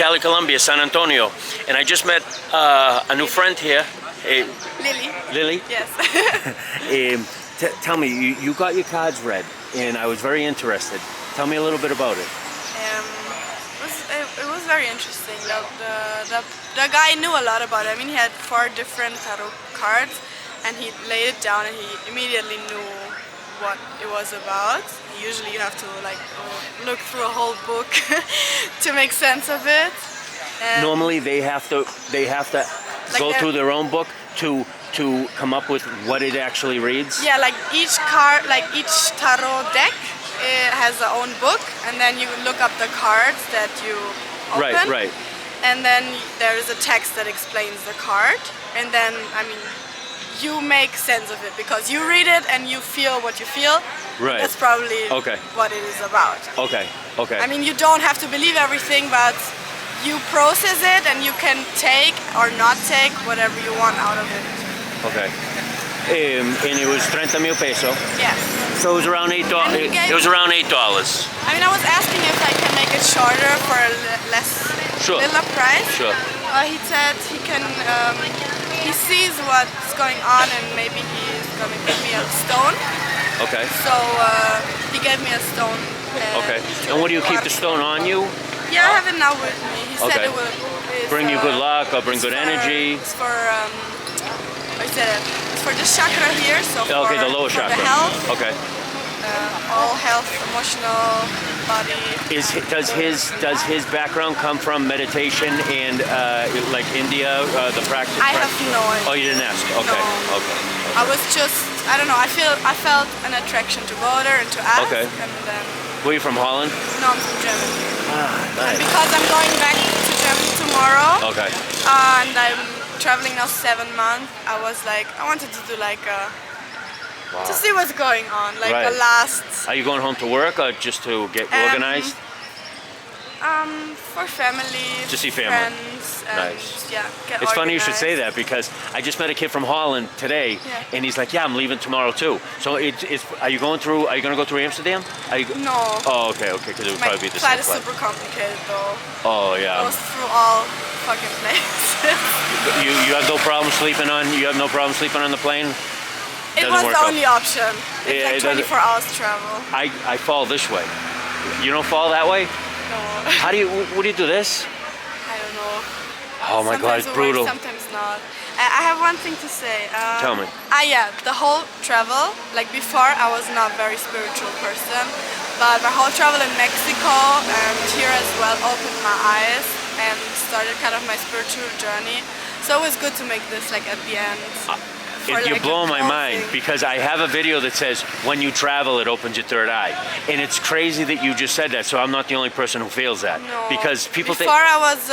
Cali, Colombia, San Antonio, and I just met a new friend here. Lily. Lily? Yes. Tell me, you got your cards read, and I was very interested. Tell me a little bit about it. It was very interesting. The guy knew a lot about it. I mean, he had 4 different tarot cards, and he laid it down, and he immediately knew what it was about. Usually, you have to like look through a whole book to make sense of it. And normally, they have to like go through their own book to come up with what it actually reads. Yeah, like each card, like each tarot deck. It has their own book, and then you look up the cards that you open. Right. And then there is a text that explains the card, and then you make sense of it because you read it and you feel what you feel. Right. That's probably what it is about. Okay. I mean, you don't have to believe everything, but you process it, and you can take or not take whatever you want out of it. Okay. And it was 30 mil peso. Yes. So it was around $8. It was around $8. I mean, I was asking if I can make it shorter for a little price. Sure. He said he can. He sees what's going on, and maybe he's gonna give me a stone. Okay. So he gave me a stone. Okay. And what do you keep the stone on you? Yeah, I have it now with me. He said it will bring you good luck or bring good energy. It's for it's for the chakra here, so for the lower chakra. The health. Okay. All health, emotional, body. Does his background come from meditation and like India, the practice? I have no idea. Oh, you didn't ask. Okay. No. Okay. I was just, I don't know. I felt an attraction to go there and to ask. Okay. And then. Were you from Holland? No, I'm from Germany. Nice. And because I'm going back to Germany tomorrow. Okay. And I'm traveling now 7 months. I was like, I wanted to do like a. Wow. To see what's going on, like the last. Are you going home to work or just to get organized? For family. To see family. Friends. And nice. Yeah. Get it's funny you organized. should say that because I just met a kid from Holland today, and he's like, "Yeah, I'm leaving tomorrow too." So it's. Are you going through? Are you going to go through Amsterdam? No. Oh, okay, because it would probably be the same same flight. Is super complicated though. Oh yeah. Goes through all fucking places. You have no problem sleeping on. You have no problem sleeping on the plane. It was the only option. It's like 24 hours travel. I fall this way. You don't fall that way? No. How do you? What do you do this? I don't know. Oh my God, it's brutal. Sometimes not. I have one thing to say. Tell me. Yeah, the whole travel, like before I was not a very spiritual person, but my whole travel in Mexico and here as well opened my eyes and started kind of my spiritual journey. So it was good to make this like at the end. You're blowing my mind because I have a video that says when you travel it opens your third eye, and it's crazy that you just said that. So I'm not the only person who feels that. No. Because people before I was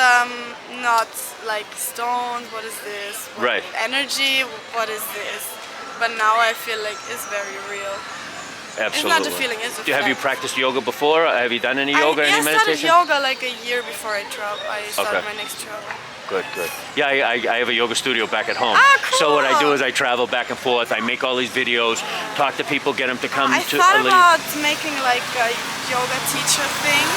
not like stoned. What is this? Right. Energy. What is this? But now I feel like it's very real. Absolutely. It's not a feeling. It's a fact. Have you practiced yoga before? Have you done any yoga, any meditation? I started yoga like a year before I travel. I started my next travel. Good. Yeah, I have a yoga studio back at home. Cool. So what I do is I travel back and forth. I make all these videos, talk to people, get them to come I thought about making like a yoga teacher thing.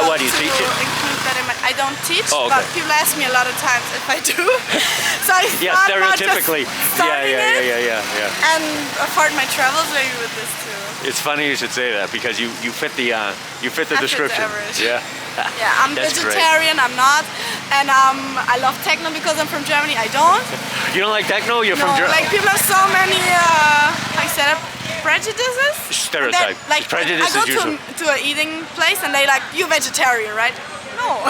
What do you teach it? Include that in I don't teach, okay. but people ask me a lot of times if I do. So I thought stereotypically. About just Yeah. And afford my travels maybe with this too. It's funny you should say that because you fit the description. Yeah, I'm vegetarian. Great. I'm not, and I love techno because I'm from Germany. I don't. You don't like techno? You're from Germany. Like people have so many prejudices. Stereotype. Like prejudices. I go to an eating place and they like, you vegetarian, right? No.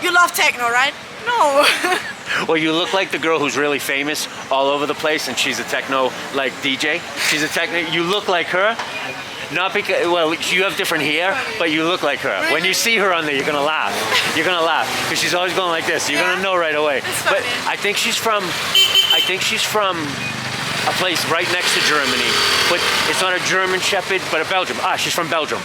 You love techno, right? No. Well, you look like the girl who's really famous all over the place, and she's a techno like DJ. She's a techno. You look like her. Not because, well, you have different hair, but you look like her. Really? When you see her on there, you're gonna laugh. You're gonna laugh because she's always going like this. You're gonna know right away. But I think she's from a place right next to Germany, but it's not a German Shepherd, but a Belgium. She's from Belgium.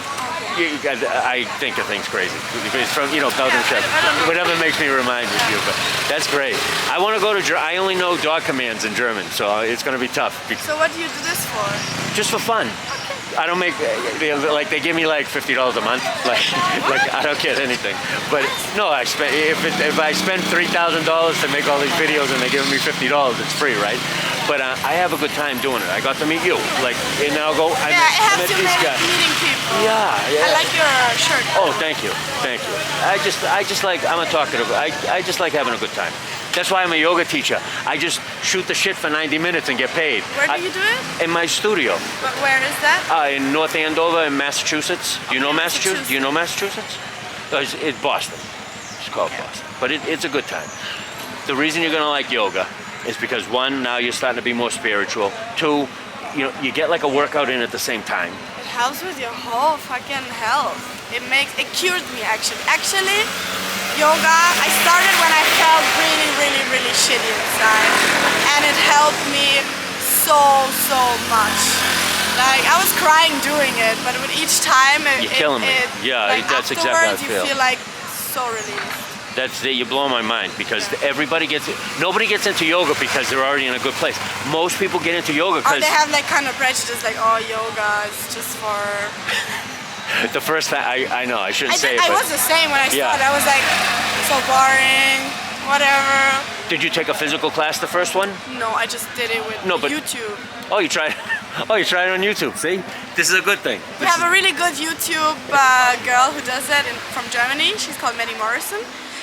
I think of things crazy. It's from, Belgium Shepherd. Whatever makes me remind you, but that's great. I want to go to Germany. I only know dog commands in German, so it's going to be tough. So what do you do this for? Just for fun. I don't make like they give me like $50 a month. Like I don't get anything. But no, I spend if I spend $3,000 to make all these videos and they give me $50, it's free, right? But I have a good time doing it. I got to meet you, like, and now go. I Yeah, it helps met you these guys. meeting people. Yeah. I like your shirt. Oh, thank you. I just like, I'm a talkative. I just like having a good time. That's why I'm a yoga teacher. I just shoot the shit for 90 minutes and get paid. Where do you do it? In my studio. But where is that? In North Andover in Massachusetts. Do you know Massachusetts. Massachusetts? Do you know Massachusetts? It's Boston. It's called Boston. But it's a good time. The reason you're gonna like yoga is because one, now you're starting to be more spiritual. Two, you get like a workout in at the same time. It helps with your whole fucking health. It cured me actually. Actually, yoga, I started when I felt really, really, really shitty inside. And it helped me so much. Like, I was crying doing it, but with each time You're killing me. Yeah, like, that's exactly how I afterwards feel. you feel like so relieved. You blow my mind because nobody gets into yoga because they're already in a good place. Most people get into yoga Or because they have like kind of prejudice, like, oh, yoga is just for... the first time, I know, I shouldn't say it, I but was the same when I Yeah. started. I was like, so boring, whatever. did you take a physical class the first one? No, I just did it with No, but- YouTube. Oh, you tried it on YouTube, see? This is a good thing. We have a really good YouTube girl who does that from Germany. She's called Manny Morrison.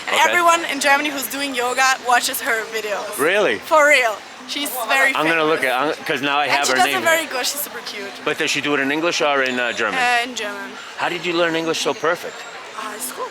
And Okay. everyone in Germany who's doing yoga watches her videos. Really? For real. She's very I'm gonna famous. look at because now I And have she her does name. it very good. She's super cute. But does she do it in English or in German? In German. How did you learn English so perfect? It's cool.